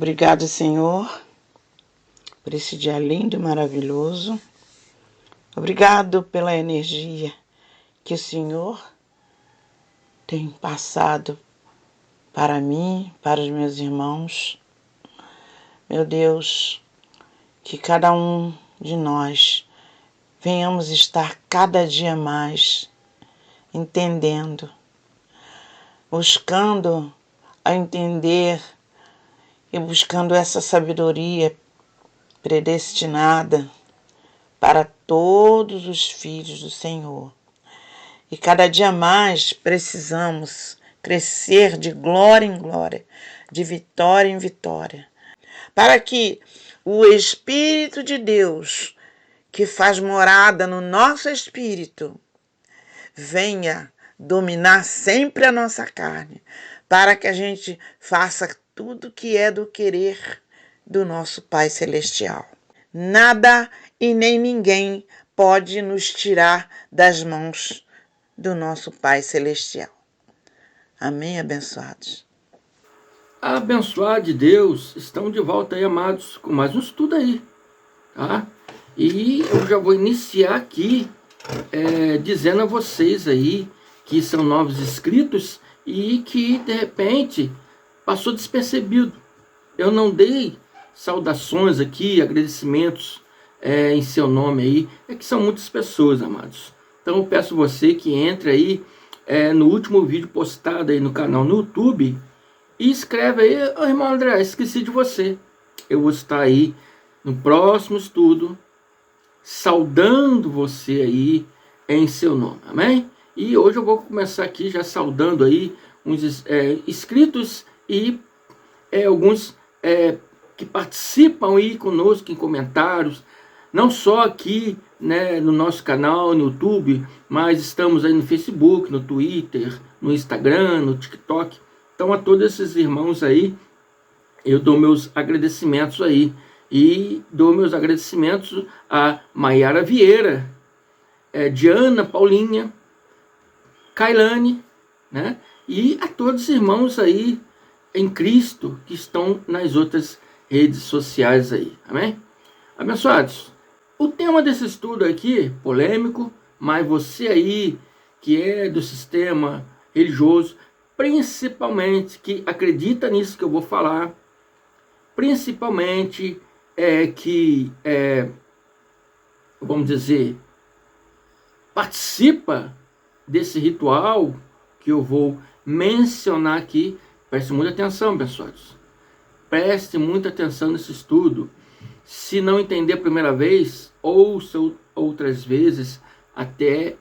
Obrigado, Senhor, por esse dia lindo e maravilhoso. Obrigado pela energia que o Senhor tem passado para mim, para os meus irmãos. Meu Deus, que cada um de nós venhamos estar cada dia mais entendendo, buscando a entender e buscando essa sabedoria predestinada para todos os filhos do Senhor. E cada dia mais precisamos crescer de glória em glória, de vitória em vitória, para que o Espírito de Deus, que faz morada no nosso espírito, venha dominar sempre a nossa carne, para que a gente faça tudo que é do querer do nosso Pai Celestial. Nada e nem ninguém pode nos tirar das mãos do nosso Pai Celestial. Amém, abençoados? Abençoados de Deus, estão de volta aí, amados, com mais um estudo aí, tá? E eu já vou iniciar aqui dizendo a vocês aí que são novos inscritos e que de repente passou despercebido. Eu não dei saudações aqui, agradecimentos em seu nome aí, é que são muitas pessoas, amados. Então eu peço você que entre aí no último vídeo postado aí no canal no YouTube e escreve aí: irmão André, esqueci de você. Eu vou estar aí no próximo estudo saudando você aí em seu nome, amém? E hoje eu vou começar aqui já saudando aí uns inscritos e alguns que participam aí conosco em comentários, não só aqui, né, no nosso canal no YouTube, mas estamos aí no Facebook, no Twitter, no Instagram, no TikTok. Então a todos esses irmãos aí, eu dou meus agradecimentos aí. E dou meus agradecimentos a Maiara Vieira, Diana Paulinha, Kailane, né? E a todos os irmãos aí em Cristo que estão nas outras redes sociais aí, amém? Abençoados, o tema desse estudo aqui, polêmico, mas você aí que é do sistema religioso, principalmente que acredita nisso que eu vou falar, principalmente vamos dizer, participa desse ritual que eu vou mencionar aqui. Preste muita atenção, pessoas. Preste muita atenção nesse estudo. Se não entender a primeira vez, ouça outras vezes até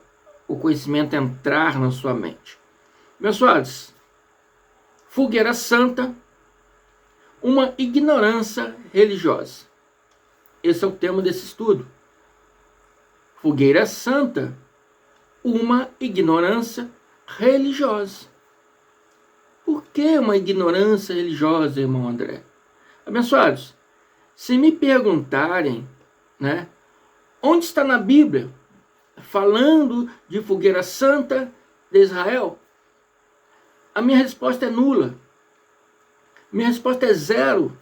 o conhecimento entrar na sua mente. Pessoas, fogueira santa, uma ignorância religiosa. Esse é o tema desse estudo. Fogueira santa, uma ignorância religiosa. Por que uma ignorância religiosa, irmão André? Abençoados, se me perguntarem, né, onde está na Bíblia falando de fogueira santa de Israel, a minha resposta é nula. Minha resposta é zero.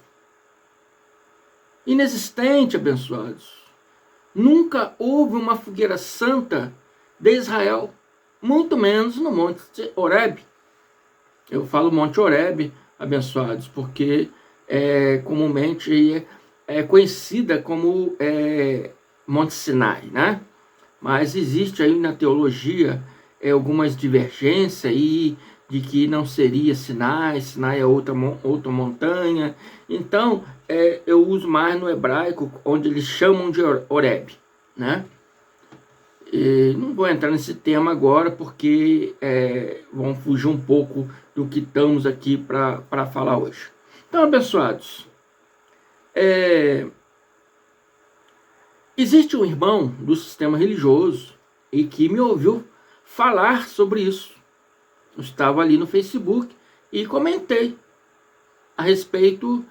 Inexistente, abençoados. Nunca houve uma fogueira santa de Israel, muito menos no Monte Horebe. Eu falo Monte Horebe, abençoados, porque comumente é conhecida como Monte Sinai, né? Mas existe aí na teologia algumas divergências aí de que não seria Sinai é outra montanha. Então, eu uso mais no hebraico, onde eles chamam de Horebe, né? E não vou entrar nesse tema agora, porque vamos fugir um pouco do que estamos aqui para falar hoje. Então, abençoados, existe um irmão do sistema religioso e que me ouviu falar sobre isso. Eu estava ali no Facebook e comentei a respeito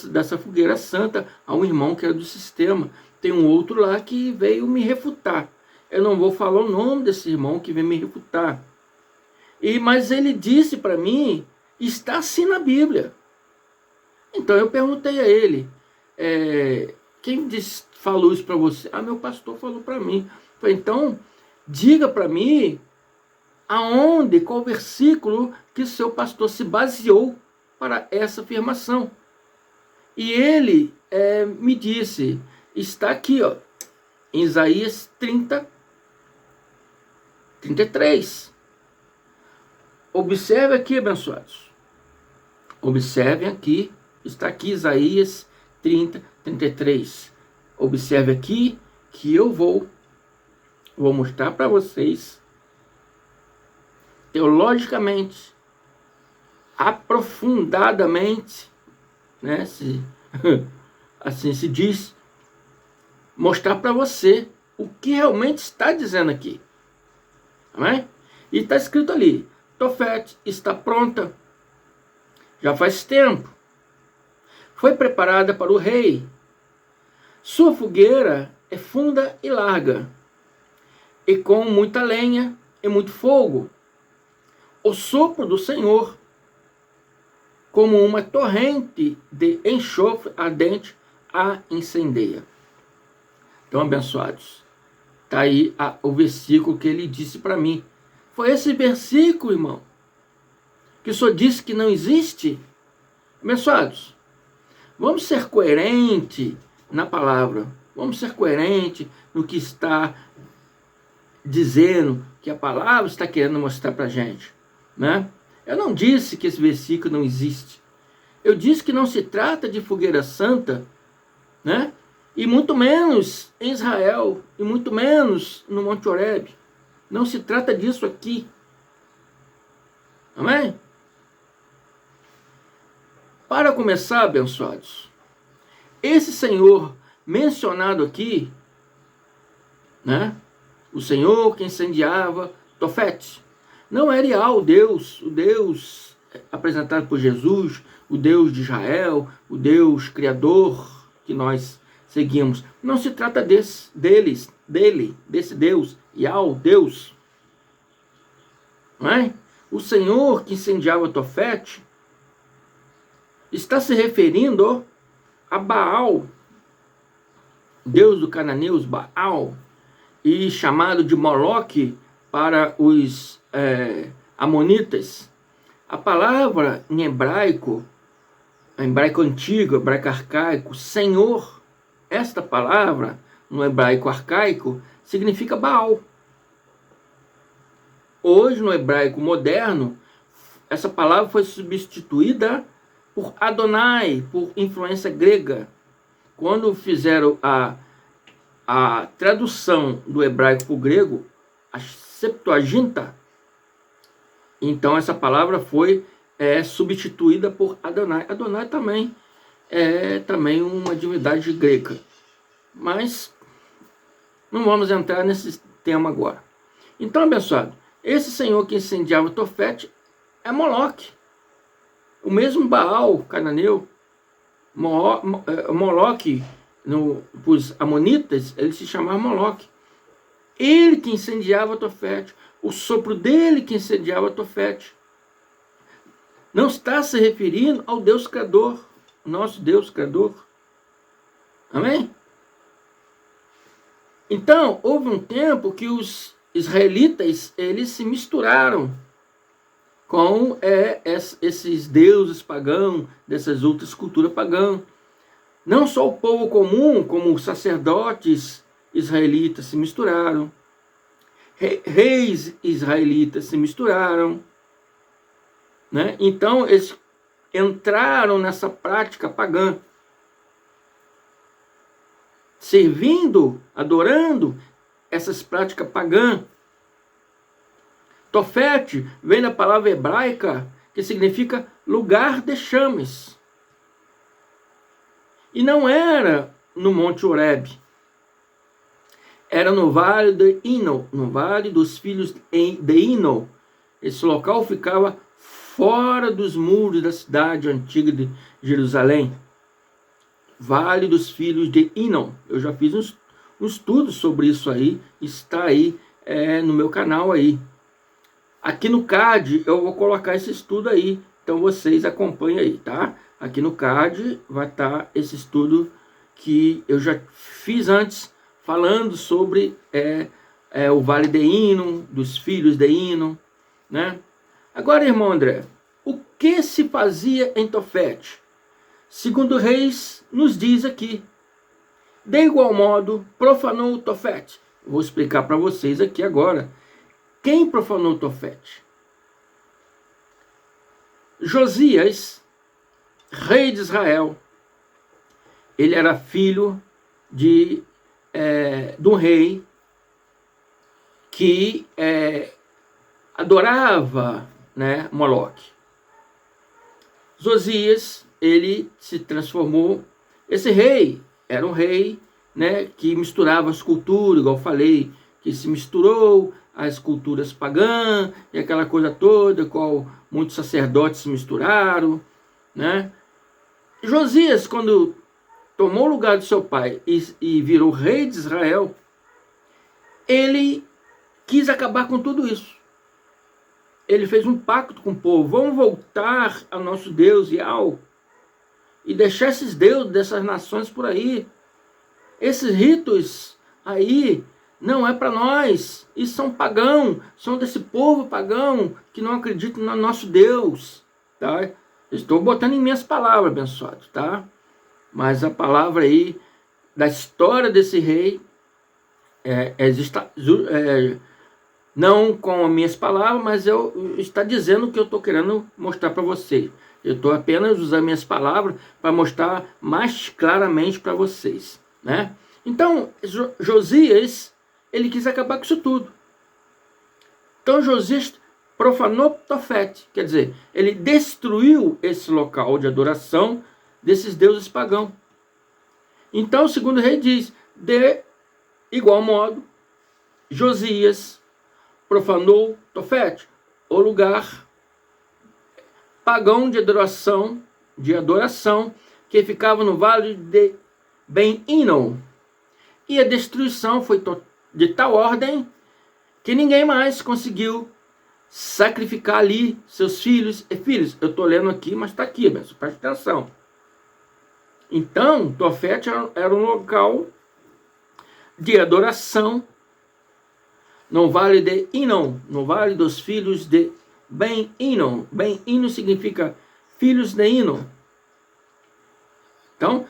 dessa fogueira santa a um irmão que era do sistema. Tem um outro lá que veio me refutar. Eu não vou falar o nome desse irmão que veio me refutar. Mas ele disse para mim, está assim na Bíblia. Então eu perguntei a ele, quem falou isso para você? Ah, meu pastor falou para mim. Eu falei, então, diga para mim aonde, qual versículo que seu pastor se baseou para essa afirmação. E ele me disse, está aqui, ó, em Isaías 30, 33. Observe aqui, abençoados. Observem aqui, está aqui Isaías 30, 33. Observe aqui que eu vou mostrar para vocês, teologicamente, aprofundadamente, né, assim se diz, mostrar para você o que realmente está dizendo aqui. Amém? E está escrito ali, Tofete está pronta, já faz tempo, foi preparada para o rei, sua fogueira é funda e larga, e com muita lenha e muito fogo, o sopro do Senhor, como uma torrente de enxofre ardente, a incendeia. Então, abençoados, está aí o versículo que ele disse para mim. Foi esse versículo, irmão, que o senhor disse que não existe. Abençoados, vamos ser coerentes na palavra. Vamos ser coerentes no que está dizendo, que a palavra está querendo mostrar para a gente, né? Eu não disse que esse versículo não existe. Eu disse que não se trata de fogueira santa, né? E muito menos em Israel, e muito menos no Monte Horebe. Não se trata disso aqui. Amém? Para começar, abençoados, esse Senhor mencionado aqui, né? O Senhor que incendiava Tofete, não era Iá, o Deus apresentado por Jesus, o Deus de Israel, o Deus criador que nós seguimos. Não se trata desse Deus, Iá, o Deus. Não é? O Senhor que incendiava Tofete está se referindo a Baal, Deus do cananeus, Baal, e chamado de Moloque para os amonitas. A palavra em hebraico antigo, hebraico arcaico, Senhor, esta palavra no hebraico arcaico significa Baal. Hoje, no hebraico moderno, essa palavra foi substituída por Adonai, por influência grega. Quando fizeram a tradução do hebraico para o grego, a Septuaginta, então essa palavra foi substituída por Adonai. Adonai também é uma divindade grega. Mas não vamos entrar nesse tema agora. Então, abençoado, esse Senhor que incendiava Tofete é Moloque. O mesmo Baal cananeu, Moloque, os amonitas, ele se chamava Moloque. Ele que incendiava Tofete, o sopro dele que incendiava Tofete. Não está se referindo ao Deus Criador, nosso Deus Criador. Amém? Então, houve um tempo que os israelitas, eles se misturaram com esses deuses pagãos, dessas outras culturas pagãs. Não só o povo comum, como os sacerdotes israelitas se misturaram, reis israelitas se misturaram, né? Então eles entraram nessa prática pagã, servindo, adorando essas práticas pagãs. Tofete vem da palavra hebraica que significa lugar de chames. E não era no Monte Horebe. Era no Vale de Inon, no Vale dos Filhos de Inon. Esse local ficava fora dos muros da cidade antiga de Jerusalém. Vale dos Filhos de Inon. Eu já fiz um estudo sobre isso aí. Está aí no meu canal aí. Aqui no CAD eu vou colocar esse estudo aí. Então vocês acompanhem aí, tá? aqui no card vai estar esse estudo que eu já fiz antes, falando sobre o Vale de Inom, dos filhos de Inom, né? Agora, irmão André, o que se fazia em Tofete? Segundo Reis nos diz aqui, de igual modo, profanou Tofete. Vou explicar para vocês aqui agora. Quem profanou Tofete? Josias, rei de Israel. Ele era filho de um rei que adorava, né, Moloque. Josias, ele se transformou. Esse rei era um rei, né, que misturava as culturas, igual eu falei, que se misturou as culturas pagãs e aquela coisa toda, qual muitos sacerdotes se misturaram, né? Josias, quando tomou o lugar de seu pai e virou rei de Israel, ele quis acabar com tudo isso. Ele fez um pacto com o povo. Vamos voltar ao nosso Deus Yahweh e deixar esses deuses dessas nações por aí. Esses ritos aí não é para nós. E são pagãos, são desse povo pagão que não acredita no nosso Deus. Tá? Estou botando em minhas palavras, abençoado, tá? Mas a palavra aí da história desse rei não com as minhas palavras, mas está dizendo o que eu estou querendo mostrar para vocês. Eu estou apenas usando minhas palavras para mostrar mais claramente para vocês, né? Então, Josias, ele quis acabar com isso tudo. Então, Josias profanou Tofete, quer dizer, ele destruiu esse local de adoração desses deuses pagãos. Então, o segundo rei diz, de igual modo, Josias profanou Tofete, o lugar pagão de adoração que ficava no vale de Ben-Inom. E a destruição foi de tal ordem que ninguém mais conseguiu sacrificar ali seus filhos e filhas. Eu estou lendo aqui, mas está aqui, presta atenção. Então, Tofete era um local de adoração no vale de Inom, no vale dos filhos de Ben-Inom. Ben-Inom significa filhos de Inom. Então,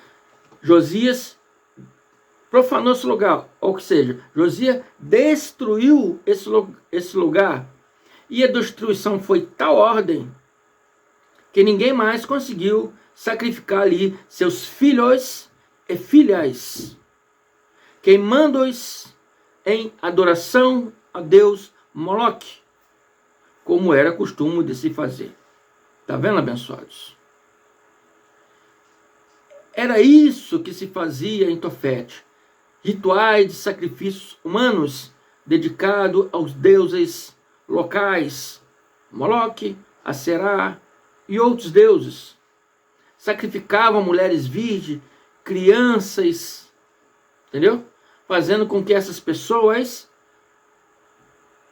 Josias profanou esse lugar, ou seja, Josias destruiu esse lugar, e a destruição foi tal ordem que ninguém mais conseguiu sacrificar ali seus filhos e filhas, queimando-os em adoração a Deus Moloque, como era costume de se fazer. Está vendo, abençoados? Era isso que se fazia em Tofete. Rituais de sacrifícios humanos dedicados aos deuses locais, Moloque, Aserá e outros deuses. Sacrificavam mulheres virgens, crianças, entendeu? Fazendo com que essas pessoas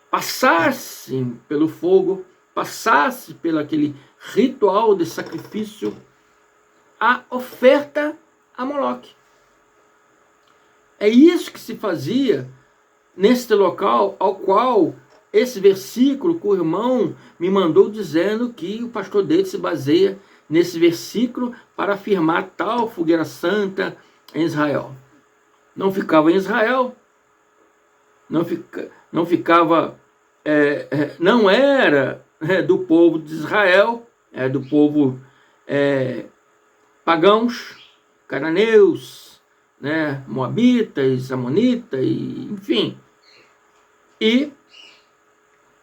passassem pelo fogo, passassem pelo aquele ritual de sacrifício, a oferta a Moloque. É isso que se fazia neste local ao qual esse versículo que o irmão me mandou dizendo que o pastor dele se baseia nesse versículo para afirmar tal fogueira santa em Israel. Não ficava em Israel, não ficava, não era do povo de Israel, é do povo pagãos, cananeus, né, moabitas, amonitas, enfim. E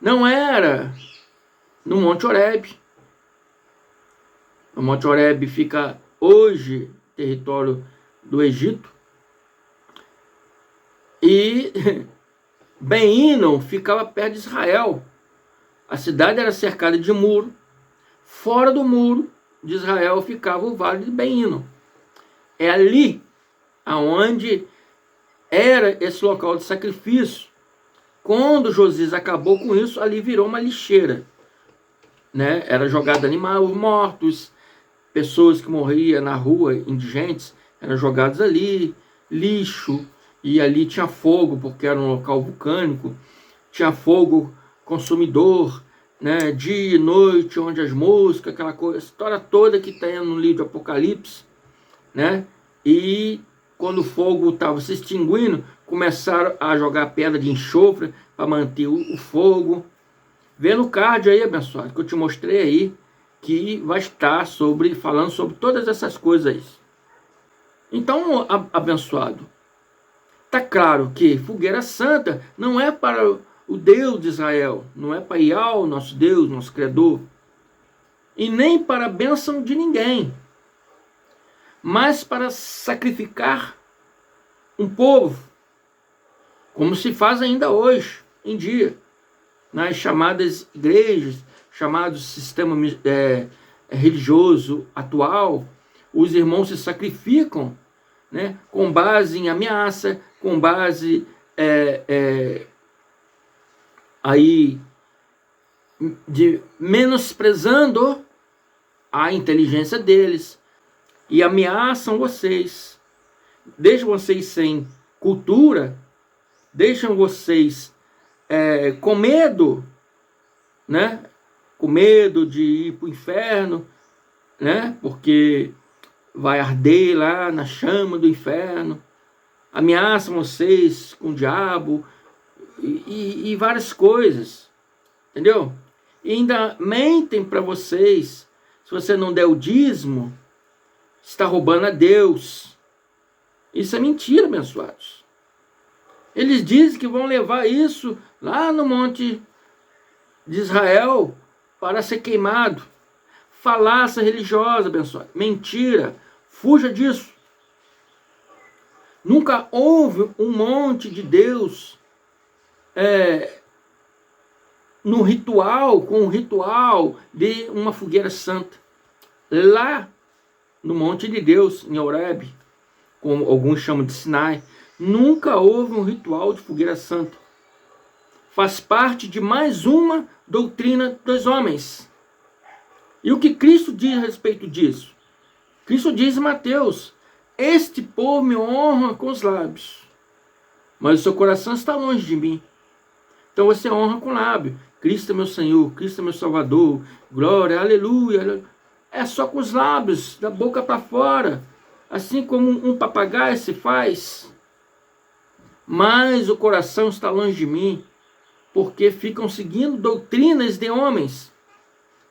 não era no Monte Horebe. O Monte Horebe fica hoje território do Egito. E Ben-Inom ficava perto de Israel. A cidade era cercada de muro. Fora do muro de Israel ficava o vale de Ben-Inom. É ali aonde era esse local de sacrifício. Quando Josias acabou com isso, ali virou uma lixeira, né? Era jogado animais mortos, pessoas que morriam na rua, indigentes, eram jogados ali, lixo, e ali tinha fogo, porque era um local vulcânico, tinha fogo consumidor, né, dia e noite, onde as moscas, aquela coisa, a história toda que tem no livro do Apocalipse, né, e quando o fogo estava se extinguindo, começaram a jogar pedra de enxofre para manter o fogo. Vê no card aí, abençoado, que eu te mostrei aí, que vai estar falando sobre todas essas coisas aí. Então, abençoado, tá claro que fogueira santa não é para o Deus de Israel, não é para Iau, nosso Deus, nosso Criador, e nem para a bênção de ninguém, mas para sacrificar um povo, como se faz ainda hoje em dia, nas chamadas igrejas, chamados sistema religioso atual. Os irmãos se sacrificam, né, com base em ameaça, com base aí de menosprezando a inteligência deles, e ameaçam vocês, deixam vocês sem cultura, deixam vocês com medo, né? Com medo de ir para o inferno, né? Porque vai arder lá na chama do inferno, ameaçam vocês com o diabo e várias coisas, entendeu? E ainda mentem para vocês, se você não der o dízimo, está roubando a Deus. Isso é mentira, abençoados. Eles dizem que vão levar isso lá no monte de Israel para ser queimado. Falácia religiosa, abençoado. Mentira. Fuja disso. Nunca houve um monte de Deus no ritual, com o ritual de uma fogueira santa. Lá no monte de Deus, em Horebe, como alguns chamam de Sinai, nunca houve um ritual de fogueira santa. Faz parte de mais uma doutrina dos homens. E o que Cristo diz a respeito disso? Cristo diz em Mateus: este povo me honra com os lábios, mas o seu coração está longe de mim. Então você honra com o lábio. Cristo é meu Senhor, Cristo é meu Salvador, glória, aleluia, aleluia. É só com os lábios, da boca para fora, assim como um papagaio se faz. Mas o coração está longe de mim, porque ficam seguindo doutrinas de homens,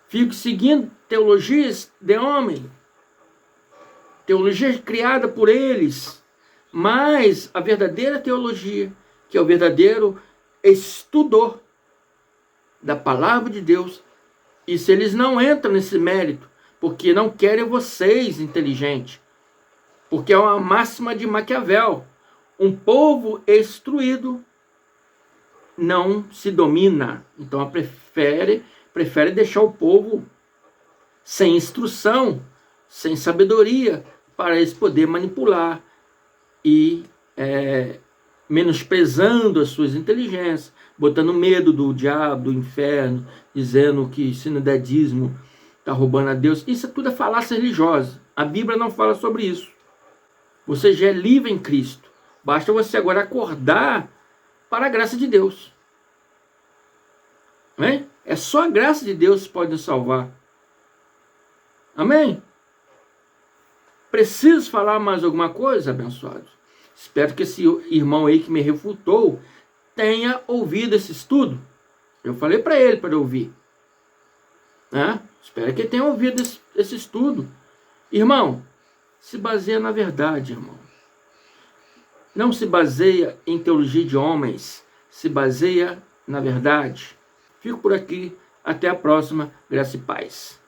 ficam seguindo teologias de homem, teologia criada por eles. Mas a verdadeira teologia, que é o verdadeiro estudo da palavra de Deus, e se eles não entram nesse mérito, porque não querem vocês inteligentes, porque é uma máxima de Maquiavel: um povo instruído não se domina. Então prefere deixar o povo sem instrução, sem sabedoria, para eles poderem manipular e menosprezando as suas inteligências, botando medo do diabo, do inferno, dizendo que se não der dízimo está roubando a Deus. Isso tudo é falácia religiosa. A Bíblia não fala sobre isso. Você já é livre em Cristo. Basta você agora acordar para a graça de Deus. Amém? É só a graça de Deus que pode nos salvar. Amém? Preciso falar mais alguma coisa, abençoados? Espero que esse irmão aí que me refutou tenha ouvido esse estudo. Eu falei para ele ouvir. Né? Espero que ele tenha ouvido esse estudo. Irmão, se baseia na verdade, irmão. Não se baseia em teologia de homens. Se baseia na verdade. Fico por aqui. Até a próxima. Graça e paz.